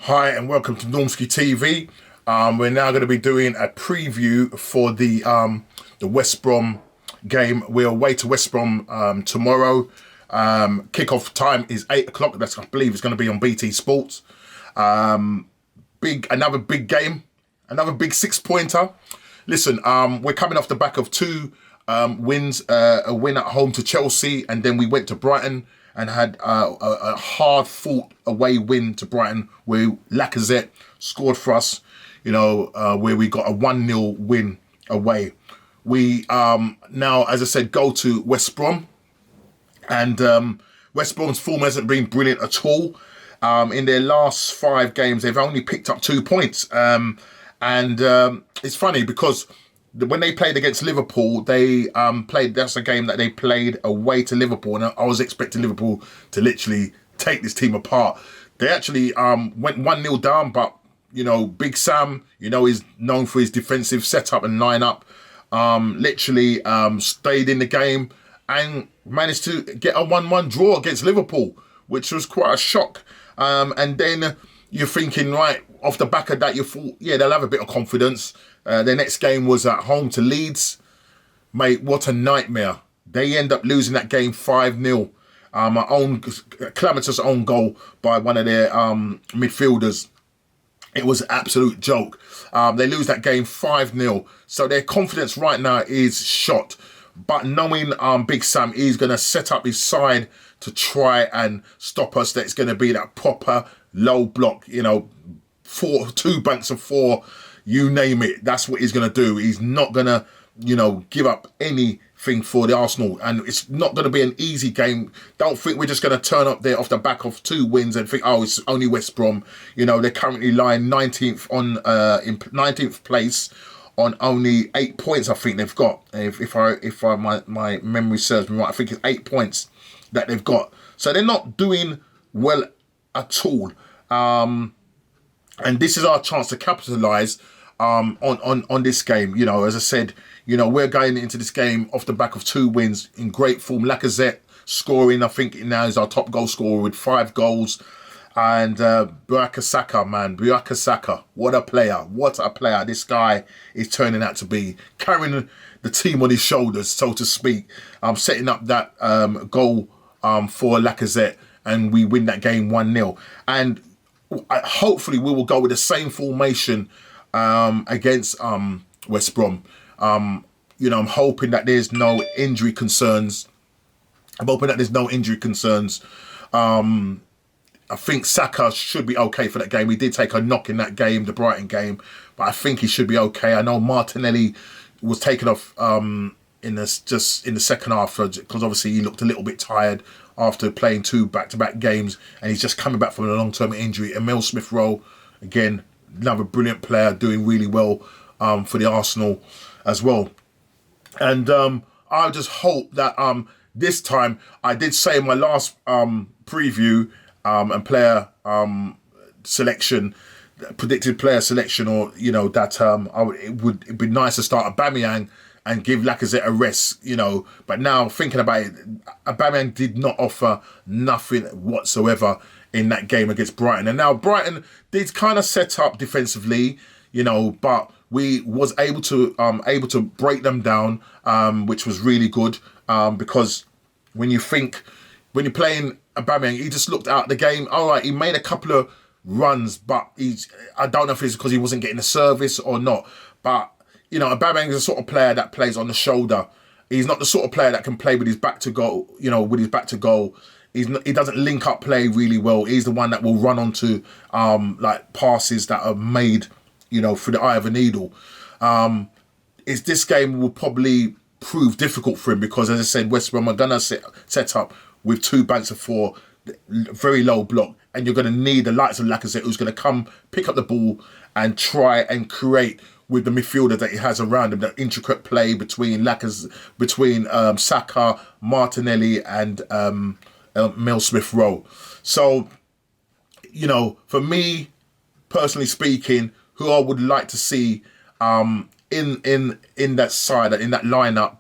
Hi and welcome to Normski TV. We're now going to be doing a preview for the West Brom game. We're away to West Brom tomorrow. Kickoff time is 8 o'clock. That's, I believe, it's going to be on BT Sports. Another big game, another big 6-pointer. Listen, we're coming off the back of two wins, a win at home to Chelsea, and then we went to Brighton and had a hard-fought away win to Brighton where Lacazette scored for us, where we got a 1-0 win away. We now, as I said, go to West Brom, and West Brom's form hasn't been brilliant at all. In their last 5 games, they've only picked up 2 points. It's funny because when they played against Liverpool, that's a game that they played away to Liverpool, and I was expecting Liverpool to literally take this team apart. They actually went 1-0 down, but Big Sam, is known for his defensive setup and lineup. Literally stayed in the game and managed to get a 1-1 draw against Liverpool, which was quite a shock. And then you're thinking, right, off the back of that, you thought, yeah, they'll have a bit of confidence. Their next game was at home to Leeds. Mate, what a nightmare. They end up losing that game 5-0. A calamitous own goal by one of their midfielders. It was an absolute joke. They lose that game 5-0. So their confidence right now is shot. But knowing Big Sam is going to set up his side to try and stop us, that's going to be that proper low block, 2 banks of 4, you name it. That's what he's going to do. He's not going to, give up anything for the Arsenal. And it's not going to be an easy game. Don't think we're just going to turn up there off the back of 2 wins and think, oh, it's only West Brom. They're currently lying 19th in 19th place on only 8 points. I think they've got. If my memory serves me right, I think it's 8 points that they've got. So they're not doing well at all. And this is our chance to capitalise on this game. As I said, we're going into this game off the back of 2 wins in great form. Lacazette scoring, I think now is our top goal scorer with 5 goals. And Bukayo Saka, what a player. This guy is turning out to be, carrying the team on his shoulders, so to speak. Setting up that goal for Lacazette, and we win that game 1-0. And hopefully we will go with the same formation against West Brom. I'm hoping that there's no injury concerns. I think Saka should be okay for that game. He did take a knock in that game, the Brighton game, but I think he should be okay. I know Martinelli was taken off in the second half because obviously he looked a little bit tired after playing 2 back-to-back games, and he's just coming back from a long-term injury. Emile Smith-Rowe, again, another brilliant player, doing really well for the Arsenal as well. And I just hope that this time, I did say in my last preview and player selection, predicted player selection, or that it'd be nice to start Aubameyang and give Lacazette a rest, But now thinking about it, Aubameyang did not offer nothing whatsoever in that game against Brighton. And now Brighton did kind of set up defensively, but we was able to break them down, which was really good. Because when you're playing Aubameyang, he just looked out the game. All right, he made a couple of runs, but I don't know if it's because he wasn't getting the service or not. But Aubameyang is the sort of player that plays on the shoulder. He's not the sort of player that can play with his back to goal. He doesn't link up play really well. He's the one that will run onto passes that are made, through the eye of a needle. This game will probably prove difficult for him because, as I said, West Brom are gonna set up with 2 banks of 4, very low block, and you're gonna need the likes of Lacazette, who's gonna come pick up the ball and try and create with the midfielder that he has around him, that intricate play between Saka, Martinelli, and Emile Smith-Rowe. So, for me, personally speaking, who I would like to see in that side, in that lineup,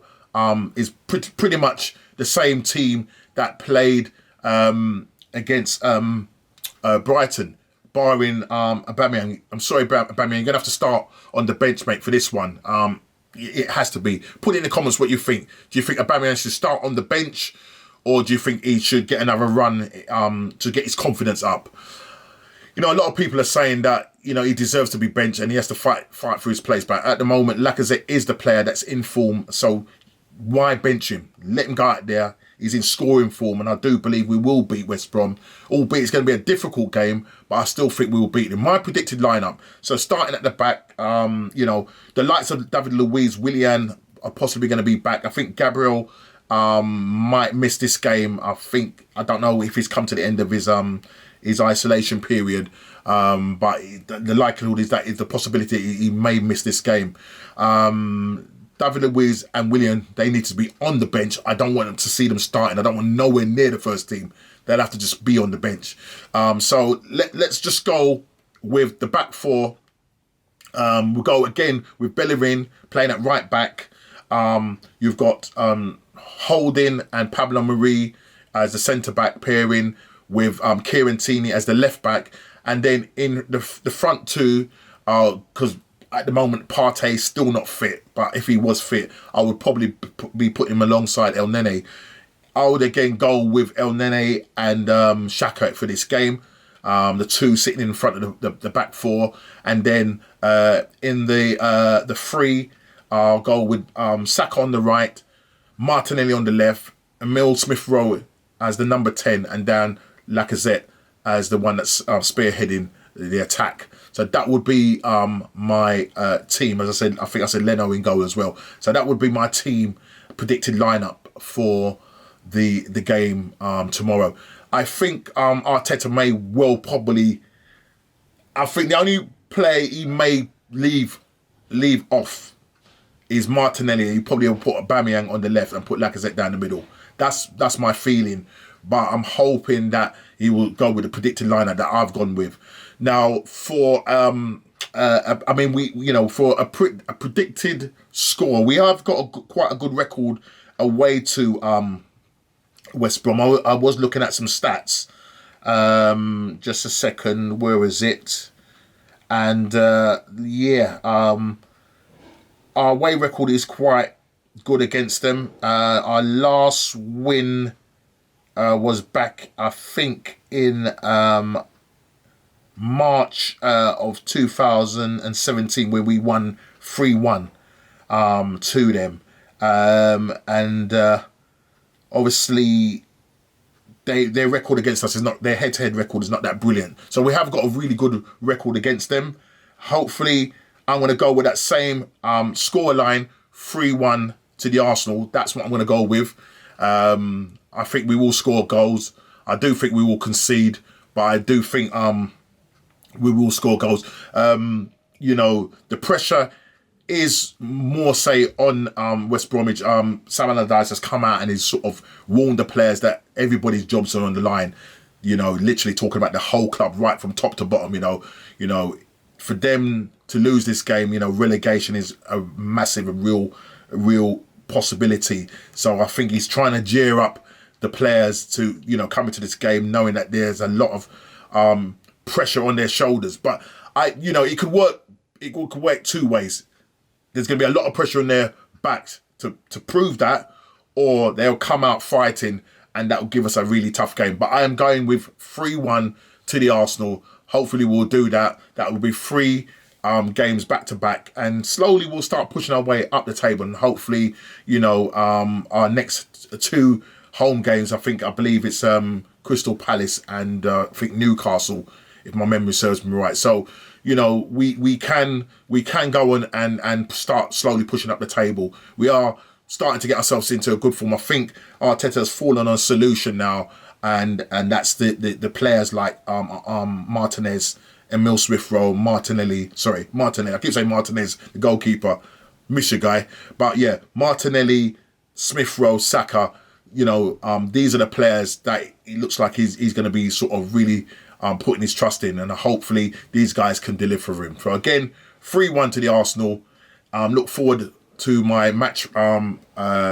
is pretty much the same team that played against Brighton. barring Aubameyang. I'm sorry, Aubameyang, you're gonna have to start on the bench, mate, for this one. It has to be. Put in the comments what you think. Do you think Aubameyang should start on the bench, or do you think he should get another run to get his confidence up? You know, a lot of people are saying that, you know, he deserves to be benched and he has to fight for his place. But at the moment, Lacazette is the player that's in form. So why bench him? Let him go out there. He's in scoring form, and I do believe we will beat West Brom. Albeit it's going to be a difficult game, but I still think we will beat them. My predicted lineup. So starting at the back, you know, the likes of David Luiz, Willian are possibly going to be back. I think Gabriel might miss this game. I don't know if he's come to the end of his isolation period, but the likelihood is that is the possibility he may miss this game. David Luiz and Willian, they need to be on the bench. I don't want them to see them starting. I don't want nowhere near the first team. They'll have to just be on the bench. So let's just go with the back four. We'll go again with Bellerin playing at right back. You've got Holding and Pablo Mari as the centre-back pairing with Kieran Tierney as the left-back. And then in the front two, because at the moment, Partey's still not fit, but if he was fit, I would probably be putting him alongside El Nene. I would again go with El Nene and Xhaka for this game. The two sitting in front of the back four. And then in the three, I'll go with Saka on the right, Martinelli on the left, Emile Smith-Rowe as the number 10, and Dan Lacazette as the one that's spearheading the attack. So that would be my team. As I said, I think I said Leno in goal as well. So that would be my team predicted lineup for the game tomorrow. I think Arteta may well probably. I think the only play he may leave off is Martinelli. He probably will put Aubameyang on the left and put Lacazette down the middle. That's my feeling. But I'm hoping that he will go with the predicted lineup that I've gone with. Now, for I mean, for a predicted score, we have got quite a good record away to West Brom. I was looking at some stats. Just a second, where is it? And our away record is quite good against them. Our last win was back, I think, in March of 2017, where we won 3-1 to them. Obviously, their record against us is not, their head-to-head record is not that brilliant. So we have got a really good record against them. Hopefully, I'm going to go with that same scoreline, 3-1 to the Arsenal. That's what I'm going to go with. I think we will score goals. I do think we will concede, but I do think we will score goals. The pressure is more, say, on West Bromwich. Sam Allardyce has come out and he's sort of warned the players that everybody's jobs are on the line. Literally talking about the whole club right from top to bottom. For them to lose this game, relegation is a massive, a real possibility. So I think he's trying to gear up the players to, come into this game knowing that there's a lot of pressure on their shoulders. But it could work. It could work two ways. There's going to be a lot of pressure on their backs to prove that, or they'll come out fighting, and that will give us a really tough game. But I am going with 3-1 to the Arsenal. Hopefully we'll do that. That will be 3 games back to back, and slowly we'll start pushing our way up the table. And hopefully, our next 2 home games, I believe it's Crystal Palace and I think Newcastle, if my memory serves me right. So, we can go on and start slowly pushing up the table. We are starting to get ourselves into a good form. I think Arteta has fallen on a solution now, and that's the players like Martinez, Emile Smith-Rowe, Martinelli. I keep saying Martinez, the goalkeeper, miss you guy. But yeah, Martinelli, Smith-Rowe, Saka. These are the players that it looks like he's going to be sort of really putting his trust in, and hopefully these guys can deliver for him. So again, 3-1 to the Arsenal. Look forward to my match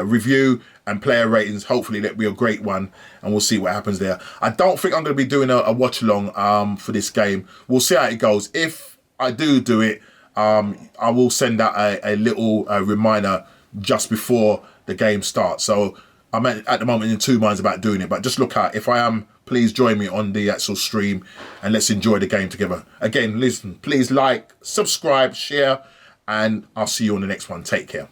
review and player ratings. Hopefully that'll be a great one, and we'll see what happens there. I don't think I'm going to be doing a watch along for this game. We'll see how it goes. If I do it, I will send out a little reminder just before the game starts. So I'm at the moment in two minds about doing it, but just look out. If I am, please join me on the actual stream and let's enjoy the game together. Again, listen, please like, subscribe, share, and I'll see you on the next one. Take care.